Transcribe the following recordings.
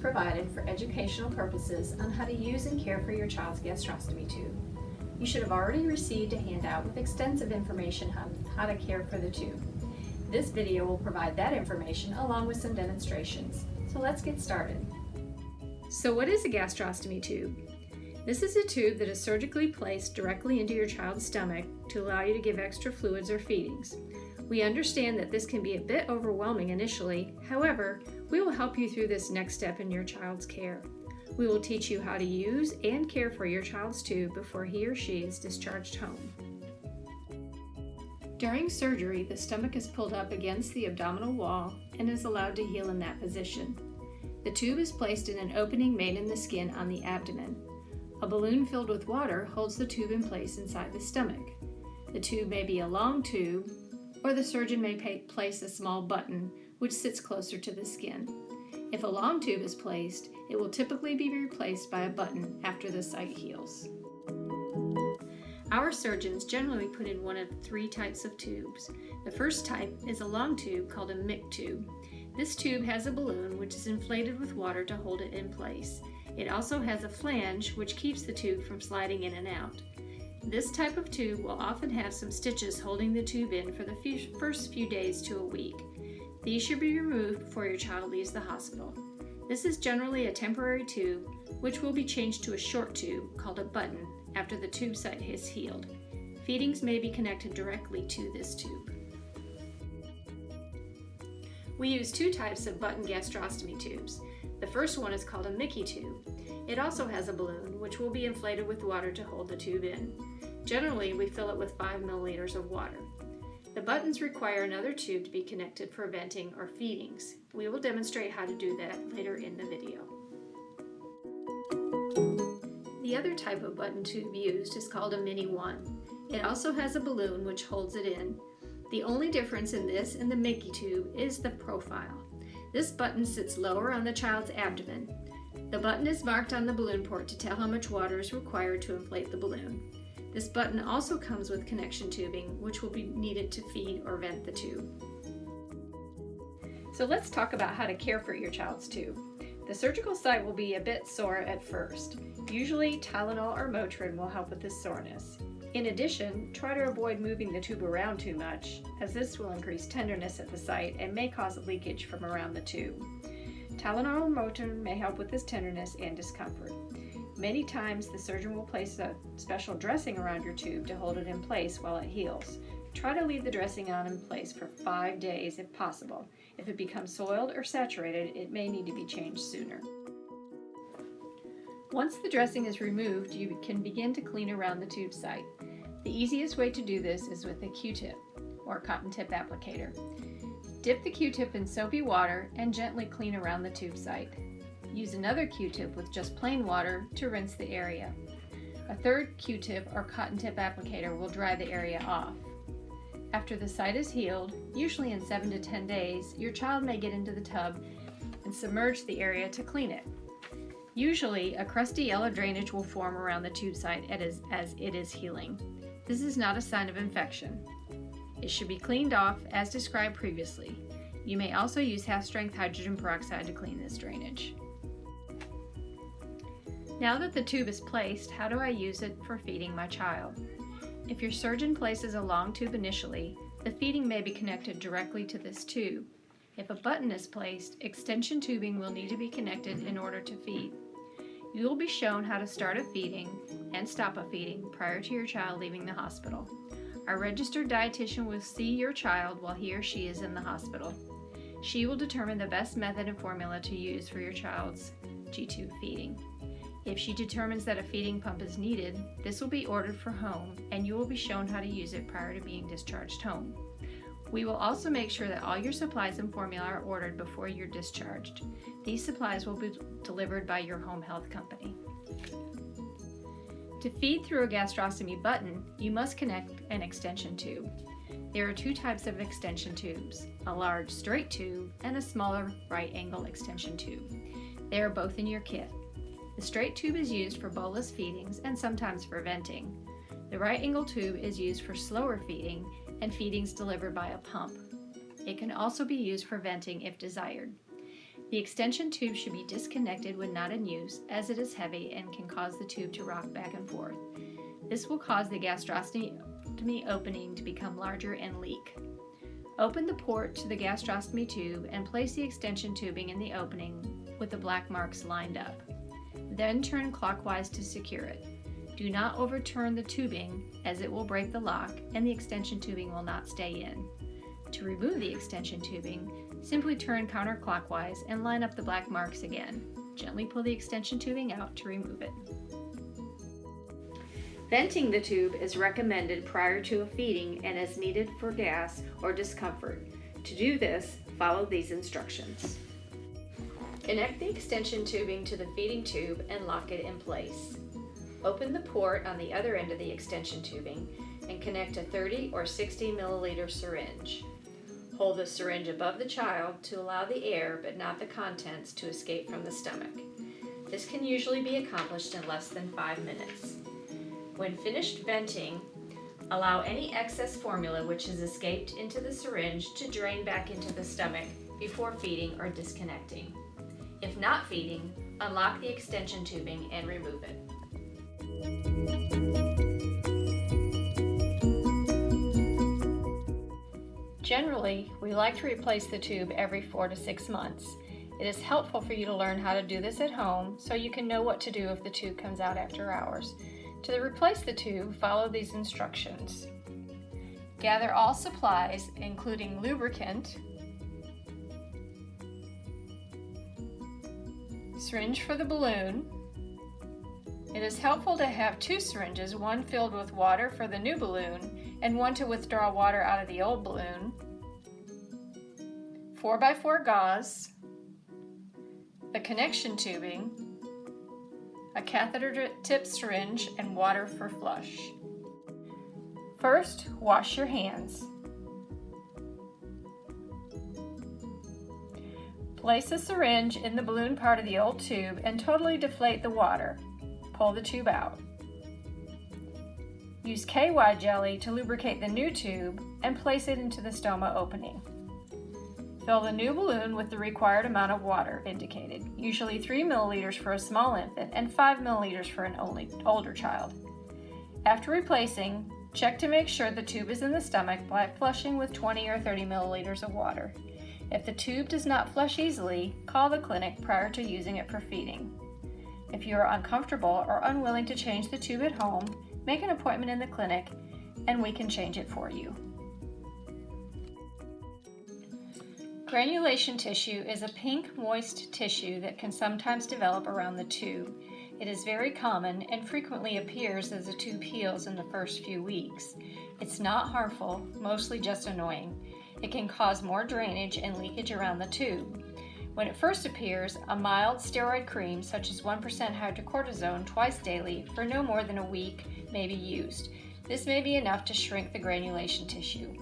provided for educational purposes on how to use and care for your child's gastrostomy tube. You should have already received a handout with extensive information on how to care for the tube. This video will provide that information along with some demonstrations. So let's get started. So what is a gastrostomy tube? This is a tube that is surgically placed directly into your child's stomach to allow you to give extra fluids or feedings. We understand that this can be a bit overwhelming initially. However, we will help you through this next step in your child's care. We will teach you how to use and care for your child's tube before he or she is discharged home. During surgery, the stomach is pulled up against the abdominal wall and is allowed to heal in that position. The tube is placed in an opening made in the skin on the abdomen. A balloon filled with water holds the tube in place inside the stomach. The tube may be a long tube, or the surgeon may place a small button which sits closer to the skin. If a long tube is placed, it will typically be replaced by a button after the site heals. Our surgeons generally put in one of three types of tubes. The first type is a long tube called a MIC tube. This tube has a balloon which is inflated with water to hold it in place. It also has a flange which keeps the tube from sliding in and out. This type of tube will often have some stitches holding the tube in for the first few days to a week. These should be removed before your child leaves the hospital. This is generally a temporary tube which will be changed to a short tube called a button after the tube site has healed. Feedings may be connected directly to this tube. We use two types of button gastrostomy tubes. The first one is called a Mickey tube. It also has a balloon which will be inflated with water to hold the tube in. Generally, we fill it with 5 milliliters of water. The buttons require another tube to be connected for venting or feedings. We will demonstrate how to do that later in the video. The other type of button tube used is called a Mini 1. It also has a balloon which holds it in. The only difference in this and the Mickey tube is the profile. This button sits lower on the child's abdomen. The button is marked on the balloon port to tell how much water is required to inflate the balloon. This button also comes with connection tubing, which will be needed to feed or vent the tube. So let's talk about how to care for your child's tube. The surgical site will be a bit sore at first. Usually Tylenol or Motrin will help with this soreness. In addition, try to avoid moving the tube around too much, as this will increase tenderness at the site and may cause a leakage from around the tube. Tylenol or Motrin may help with this tenderness and discomfort. Many times the surgeon will place a special dressing around your tube to hold it in place while it heals. Try to leave the dressing on in place for 5 days if possible. If it becomes soiled or saturated, it may need to be changed sooner. Once the dressing is removed, you can begin to clean around the tube site. The easiest way to do this is with a Q-tip or cotton tip applicator. Dip the Q-tip in soapy water and gently clean around the tube site. Use another Q-tip with just plain water to rinse the area. A third Q-tip or cotton tip applicator will dry the area off. After the site is healed, usually in 7 to 10 days, your child may get into the tub and submerge the area to clean it. Usually, a crusty yellow drainage will form around the tube site as it is healing. This is not a sign of infection. It should be cleaned off as described previously. You may also use half-strength hydrogen peroxide to clean this drainage. Now that the tube is placed, how do I use it for feeding my child? If your surgeon places a long tube initially, the feeding may be connected directly to this tube. If a button is placed, extension tubing will need to be connected in order to feed. You will be shown how to start a feeding and stop a feeding prior to your child leaving the hospital. Our registered dietitian will see your child while he or she is in the hospital. She will determine the best method and formula to use for your child's G-tube feeding. If she determines that a feeding pump is needed, this will be ordered for home and you will be shown how to use it prior to being discharged home. We will also make sure that all your supplies and formula are ordered before you're discharged. These supplies will be delivered by your home health company. To feed through a gastrostomy button, you must connect an extension tube. There are two types of extension tubes, a large straight tube and a smaller right angle extension tube. They are both in your kit. The straight tube is used for bolus feedings and sometimes for venting. The right angle tube is used for slower feeding and feedings delivered by a pump. It can also be used for venting if desired. The extension tube should be disconnected when not in use, as it is heavy and can cause the tube to rock back and forth. This will cause the gastrostomy opening to become larger and leak. Open the port to the gastrostomy tube and place the extension tubing in the opening with the black marks lined up. Then turn clockwise to secure it. Do not overturn the tubing, as it will break the lock and the extension tubing will not stay in. To remove the extension tubing, simply turn counterclockwise and line up the black marks again. Gently pull the extension tubing out to remove it. Venting the tube is recommended prior to a feeding and is needed for gas or discomfort. To do this, follow these instructions. Connect the extension tubing to the feeding tube and lock it in place. Open the port on the other end of the extension tubing and connect a 30 or 60 milliliter syringe. Hold the syringe above the child to allow the air but not the contents to escape from the stomach. This can usually be accomplished in less than 5 minutes. When finished venting, allow any excess formula which has escaped into the syringe to drain back into the stomach before feeding or disconnecting. If not feeding, unlock the extension tubing and remove it. Generally, we like to replace the tube every 4 to 6 months. It is helpful for you to learn how to do this at home so you can know what to do if the tube comes out after hours. To replace the tube, follow these instructions. Gather all supplies, including lubricant, syringe for the balloon. It is helpful to have 2 syringes, one filled with water for the new balloon and one to withdraw water out of the old balloon, 4x4 gauze, the connection tubing, a catheter tip syringe, and water for flush. First, wash your hands. Place a syringe in the balloon part of the old tube and totally deflate the water. Pull the tube out. Use KY jelly to lubricate the new tube and place it into the stoma opening. Fill the new balloon with the required amount of water indicated, usually 3 milliliters for a small infant and 5 milliliters for an older child. After replacing, check to make sure the tube is in the stomach by flushing with 20 or 30 milliliters of water. If the tube does not flush easily, call the clinic prior to using it for feeding. If you are uncomfortable or unwilling to change the tube at home, make an appointment in the clinic and we can change it for you. Granulation tissue is a pink, moist tissue that can sometimes develop around the tube. It is very common and frequently appears as the tube heals in the first few weeks. It's not harmful, mostly just annoying. It can cause more drainage and leakage around the tube. When it first appears, a mild steroid cream such as 1% hydrocortisone twice daily for no more than a week may be used. This may be enough to shrink the granulation tissue.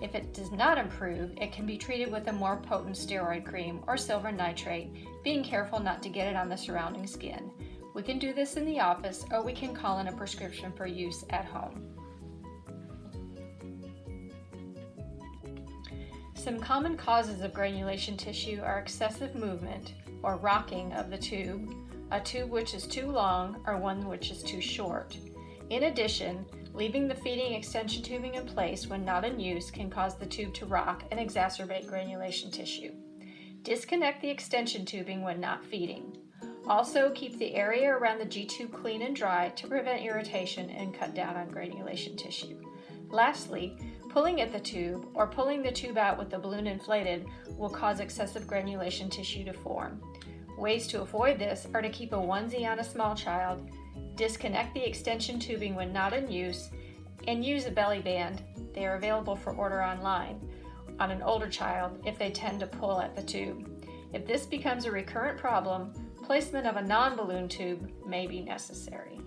If it does not improve, it can be treated with a more potent steroid cream or silver nitrate, being careful not to get it on the surrounding skin. We can do this in the office or we can call in a prescription for use at home. Some common causes of granulation tissue are excessive movement or rocking of the tube, a tube which is too long or one which is too short. In addition, leaving the feeding extension tubing in place when not in use can cause the tube to rock and exacerbate granulation tissue. Disconnect the extension tubing when not feeding. Also, keep the area around the G-tube clean and dry to prevent irritation and cut down on granulation tissue. Lastly, pulling at the tube or pulling the tube out with the balloon inflated will cause excessive granulation tissue to form. Ways to avoid this are to keep a onesie on a small child, disconnect the extension tubing when not in use, and use a belly band. They are available for order online on an older child if they tend to pull at the tube. If this becomes a recurrent problem, placement of a non-balloon tube may be necessary.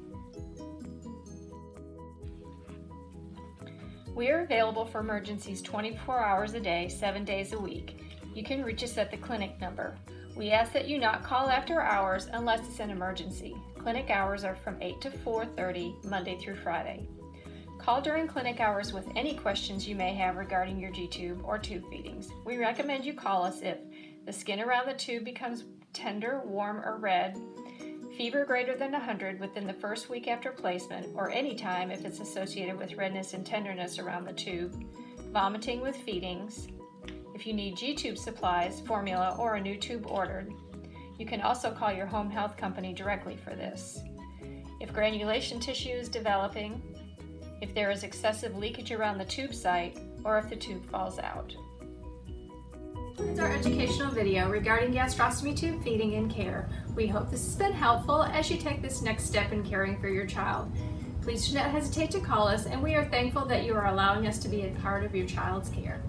We are available for emergencies 24 hours a day, 7 days a week. You can reach us at the clinic number. We ask that you not call after hours unless it's an emergency. Clinic hours are from 8 to 4:30, Monday through Friday. Call during clinic hours with any questions you may have regarding your G-tube or tube feedings. We recommend you call us if The skin around the tube becomes tender, warm, or red. Fever greater than 100 within the first week after placement, or any time if it's associated with redness and tenderness around the tube. Vomiting with feedings. If you need G-tube supplies, formula, or a new tube ordered. You can also call your home health company directly for this. If granulation tissue is developing, if there is excessive leakage around the tube site, or if the tube falls out. This is our educational video regarding gastrostomy tube feeding and care. We hope this has been helpful as you take this next step in caring for your child. Please do not hesitate to call us, and we are thankful that you are allowing us to be a part of your child's care.